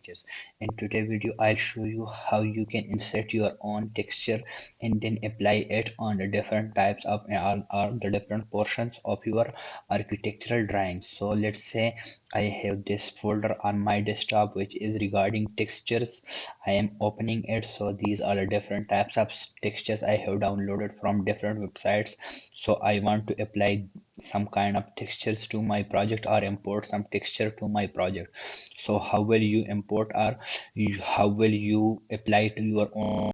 textures. In today's video, I'll show you how you can insert your own texture and then apply it on the different types of all the different portions of your architectural drawings. So let's say I have this folder on my desktop which is regarding textures. I am opening it. So these are the different types of textures I have downloaded from different websites. So I want to apply some kind of textures to my project or import some texture to my project. So how will you import or how will you apply to your own